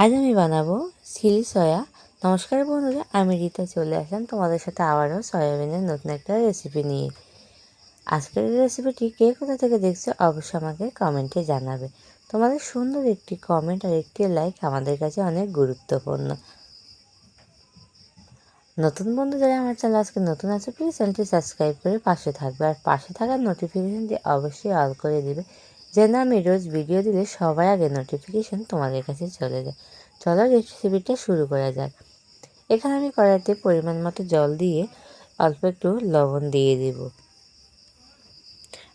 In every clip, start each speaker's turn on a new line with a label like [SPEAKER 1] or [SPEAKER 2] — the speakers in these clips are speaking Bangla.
[SPEAKER 1] আজ আমি বানাবো চিলি সয়া। নমস্কার বন্ধুরা, আমি রীতা চলে আসলাম তোমাদের সাথে আবারও সয়াবিনের নতুন একটা রেসিপি নিয়ে। আজকের রেসিপিটি কে কোথা থেকে দেখছো অবশ্যই আমাকে কমেন্টে জানাবে। তোমাদের সুন্দর একটি কমেন্ট আর একটি লাইক আমাদের কাছে অনেক গুরুত্বপূর্ণ। নতুন বন্ধু যারা আমার চ্যানেল আজকে নতুন আছে, প্লিজ চ্যানেলটি সাবস্ক্রাইব করে পাশে থাকবে, আর পাশে থাকার নোটিফিকেশানটি অবশ্যই অল করে দিবে, যেন আমি রোজ ভিডিও দিলে সবার আগে নোটিফিকেশান তোমাদের কাছে চলে যায়। চলো রেসিপিটা শুরু করা যাক। এখানে আমি কড়াইতে পরিমাণ মতো জল দিয়ে অল্প একটু লবণ দিয়ে দিব।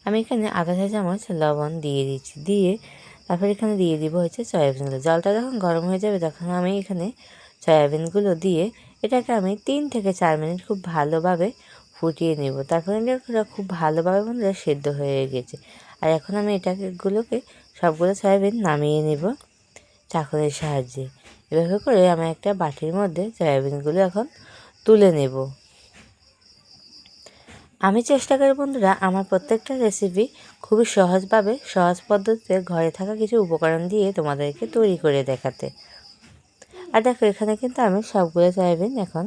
[SPEAKER 1] আমি এখানে আধা চা চামচ লবণ দিয়ে দিচ্ছি। দিয়ে তারপর এখানে দিয়ে দিব সয়াবিনগুলো। জলটা যখন গরম হয়ে যাবে তখন আমি এখানে সয়াবিনগুলো দিয়ে এটাকে আমি 3 থেকে 4 মিনিট খুব ভালোভাবে ফুটিয়ে নেব। তারপরে এটা খুব ভালোভাবে বন্ধুরা সেদ্ধ হয়ে গেছে। আর এখন আমি এটাগুলোকে সবগুলো সয়াবিন নামিয়ে নেব চাকুরের সাহায্যে। এভাবে করে আমি একটা বাটির মধ্যে সয়াবিনগুলো এখন তুলে নেব। আমি চেষ্টা করি বন্ধুরা আমার প্রত্যেকটা রেসিপি খুবই সহজভাবে, সহজ পদ্ধতিতে ঘরে থাকা কিছু উপকরণ দিয়ে তোমাদেরকে তৈরি করে দেখাতে। আর দেখো এখানে কিন্তু আমি সবগুলো সয়াবিন এখন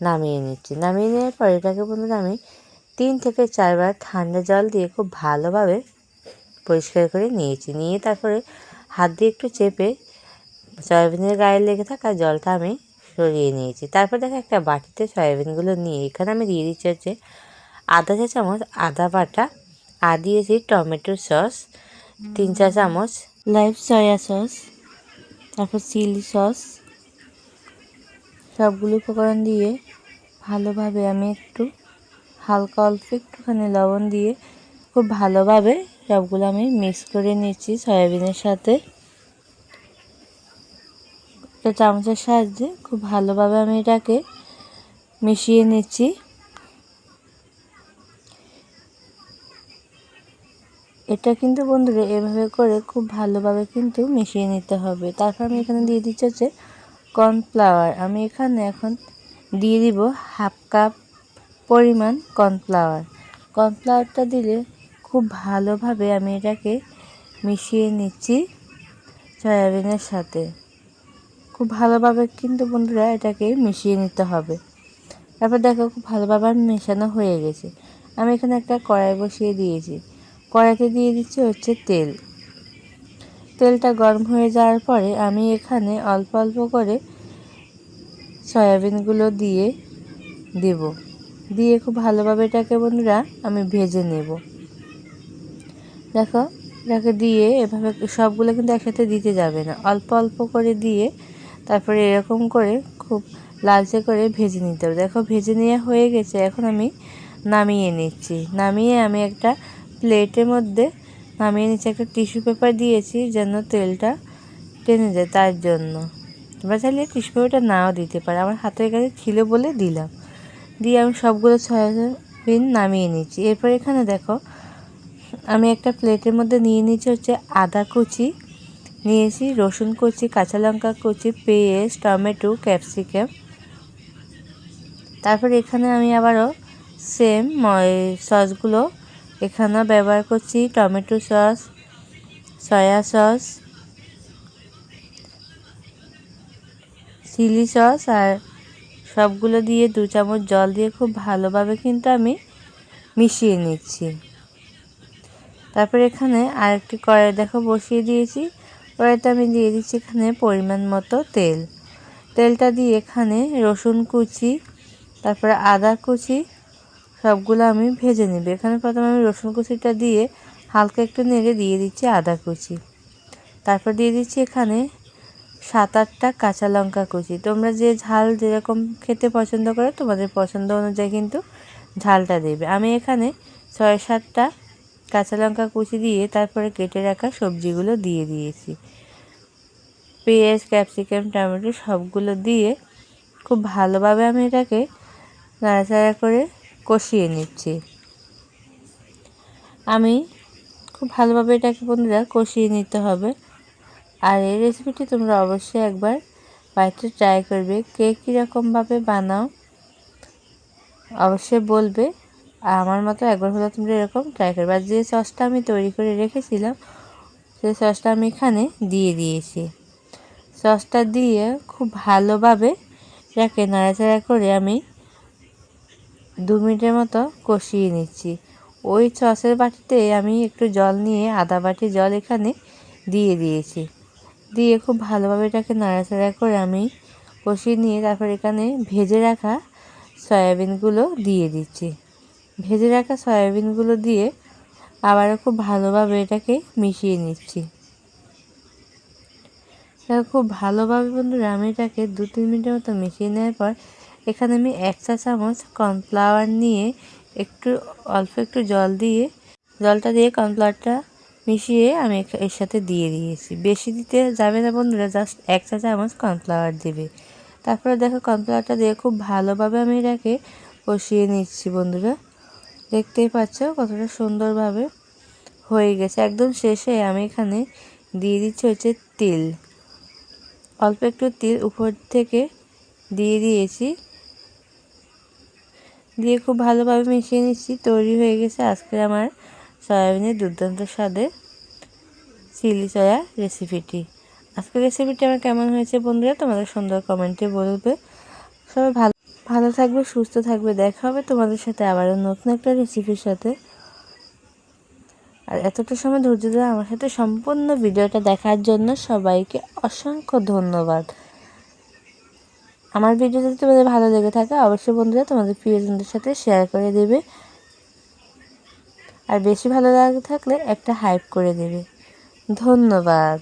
[SPEAKER 1] নামিয়ে নিচ্ছি। নামিয়ে নেওয়ার পর এটাকে বন্ধুরা আমি 3 থেকে 4 বার ঠান্ডা জল দিয়ে খুব ভালোভাবে পরিষ্কার করে নিয়েছি। নিয়ে তারপরে হাত দিয়ে একটু চেপে সয়াবিনের গায়ে লেগে থাকা জলটা আমি সরিয়ে নিয়েছি। তারপর দেখো একটা বাটিতে সয়াবিনগুলো নিয়ে এখানে আমি দিয়ে দিচ্ছি আধা চা চামচ আদা বাটা, আর দিয়েছি টমেটো সস, 3 চা চামচ লাইভ সয়া সস, তারপর চিলি সস। সবগুলো উপকরণ দিয়ে ভালোভাবে আমি একটু হালকা অল্প একটুখানি লবণ দিয়ে খুব ভালোভাবে সবগুলো আমি মিক্স করে নিচ্ছি সয়াবিনের সাথে। একটা চামচের সাহায্যে খুব ভালোভাবে আমি এটাকে মিশিয়ে নিচ্ছি। এটা কিন্তু বন্ধুরা এভাবে করে খুব ভালোভাবে কিন্তু মিশিয়ে নিতে হবে। তারপর আমি এখানে দিয়ে দিচ্ছি কর্নফ্লাওয়ার। আমি এখানে এখন দিয়ে দিব হাফ কাপ পরিমাণ কর্নফ্লাওয়ার। কর্নফ্লাওয়ারটা দিলে খুব ভালোভাবে আমি এটাকে মিশিয়ে নিচ্ছি সয়াবিনের সাথে। খুব ভালোভাবে কিন্তু বন্ধুরা এটাকে মিশিয়ে নিতে হবে। তারপর দেখো খুব ভালোভাবে মেশানো হয়ে গেছে। আমি এখানে একটা কড়াই বসিয়ে দিয়েছি। কড়াইতে দিয়ে দিচ্ছি তেল। তেলটা গরম হয়ে যাওয়ার পরে আমি এখানে অল্প অল্প করে সয়াবিনগুলো দিয়ে দেব। দিয়ে খুব ভালোভাবে এটাকে বন্ধুরা আমি ভেজে নেব। দেখো এটাকে দিয়ে এভাবে সবগুলো কিন্তু একসাথে দিতে যাবে না, অল্প অল্প করে দিয়ে তারপরে এরকম করে খুব লালচে করে ভেজে নিতে হবে। দেখো ভেজে নেওয়া হয়ে গেছে। এখন আমি নামিয়ে নিচ্ছি। নামিয়ে আমি একটা প্লেটের মধ্যে নামিয়ে নিচ্ছি। একটা টিস্যু পেপার দিয়েছি যেন তেলটা টেনে যায়, তার জন্য। তোমরা চাইলে টিস্যু পেপারটা নাও দিতে পারো, আমার হাতের কাছে ছিল বলে দিলাম। দিয়ে আমি সবগুলো সয়াবিন নামিয়ে নিচ্ছি। এরপর এখানে দেখো আমি একটা প্লেটের মধ্যে নিয়ে নিচ্ছি আদা কুচি নিয়েছি, রসুন কুচি, কাঁচা লঙ্কা কুচি, পেঁয়াজ, টমেটো, ক্যাপসিকাম। তারপর এখানে আমি আবারও সেম সসগুলো এখানে ব্যবহার করছি। Tomato sauce, soya sauce, chilli sauce, আর সবগুলো দিয়ে 2 চামচ জল দিয়ে খুব ভালোভাবে কিন্তু আমি মিশিয়ে নিচ্ছি। তারপর এখানে আরেকটি কড়াই দেখো বসিয়ে দিয়েছি। কড়াইতে আমি দিয়ে দিচ্ছি এখানে পরিমাণ মতো তেল। তেলটা দিয়ে এখানে রসুন কুচি, তারপরে আদা কুচি সবগুলো আমি ভেজে নেব। এখানে প্রথমে আমি রসুন কুচিটা দিয়ে হালকা একটু নেড়ে দিয়ে দিচ্ছি আদা কুচি। তারপর দিয়ে দিচ্ছি এখানে 7-8টা কাঁচা লঙ্কা কুচি। তোমরা যে ঝাল যেরকম খেতে পছন্দ করো তোমাদের পছন্দ অনুযায়ী কিন্তু ঝালটা দেবে। আমি এখানে 6-7টা কাঁচা লঙ্কা কুচি দিয়ে তারপরে কেটে রাখা সবজিগুলো দিয়ে দিয়েছি। পেঁয়াজ, ক্যাপসিকাম, টমেটো সবগুলো দিয়ে খুব ভালোভাবে আমি এটাকে নাড়াচাড়া করে কষিয়ে নিচ্ছি। আমি খুব ভালোভাবে এটাকে বন্ধুরা কষিয়ে নিতে হবে। আর এই রেসিপিটি তোমরা অবশ্যই একবার বাড়িতে ট্রাই করবে। কে কীরকমভাবে বানাও অবশ্যই বলবে। আর আমার মতো একবার হলে তোমরা এরকম ট্রাই করবে। আর যে সসটা আমি তৈরি করে রেখেছিলাম সেই সসটা আমি এখানে দিয়ে দিয়েছি। সসটা দিয়ে খুব ভালোভাবে এটাকে নাড়াচাড়া করে আমি 2 মিনিটের মতো কষিয়ে নিচ্ছি। ওই সসের বাটিতে আমি একটু জল নিয়ে আধা বাটি জল এখানে দিয়ে দিয়েছি। দিয়ে খুব ভালোভাবে এটাকে নাড়াচাড়া করে আমি কষিয়ে নিয়ে তারপর এখানে ভেজে রাখা সয়াবিনগুলো দিয়ে দিচ্ছি। ভেজে রাখা সয়াবিনগুলো দিয়ে আবারও খুব ভালোভাবে এটাকে মিশিয়ে নিচ্ছি। খুব ভালোভাবে বন্ধুরা আমি এটাকে 2-3 মিনিটের মতো মিশিয়ে নেওয়ার পর এখানে আমি 1 চা চামচ কর্নফ্লাওয়ার নিয়ে অল্প একটু জলটা দিয়ে কর্নফ্লাওয়ারটা মিশিয়ে আমি এর সাথে দিয়ে দিয়েছি। বেশি দিতে যাবে না বন্ধুরা, জাস্ট 1 চা চামচ কর্নফ্লাওয়ার দেবে। তারপরে দেখো কর্নফ্লাওয়ারটা দিয়ে খুব ভালোভাবে আমি এটাকে কষিয়ে নিচ্ছি বন্ধুরা। দেখতেই পাচ্ছ কতটা সুন্দরভাবে হয়ে গেছে। একদম শেষে আমি এখানে দিয়ে দিচ্ছি হচ্ছে তেল, অল্প একটু তেল উপর থেকে দিয়ে দিয়েছি। দিয়ে খুব ভালোভাবে মিশিয়ে নিচ্ছি। তৈরি হয়ে গেছে আজকের আমার সয়াবিনের দুর্দান্ত স্বাদের চিলি সয়া রেসিপিটি। আজকের রেসিপিটি আমার কেমন হয়েছে বন্ধুরা তোমাদের সুন্দর কমেন্টে বলবে। সবাই ভালো থাকবে, সুস্থ থাকবে। দেখা হবে তোমাদের সাথে আবারও নতুন একটা রেসিপির সাথে। আর এতটা সময় ধৈর্য ধরে আমার সাথে সম্পূর্ণ ভিডিওটা দেখার জন্য সবাইকে অসংখ্য ধন্যবাদ। আমার ভিডিও যদি তোমাদের ভালো লেগে থাকে অবশ্যই বন্ধুরা তোমাদের প্রিয়জনদের সাথে শেয়ার করে দেবে। আর বেশি ভালো লাগে থাকলে একটা হাইপ করে দেবে। ধন্যবাদ।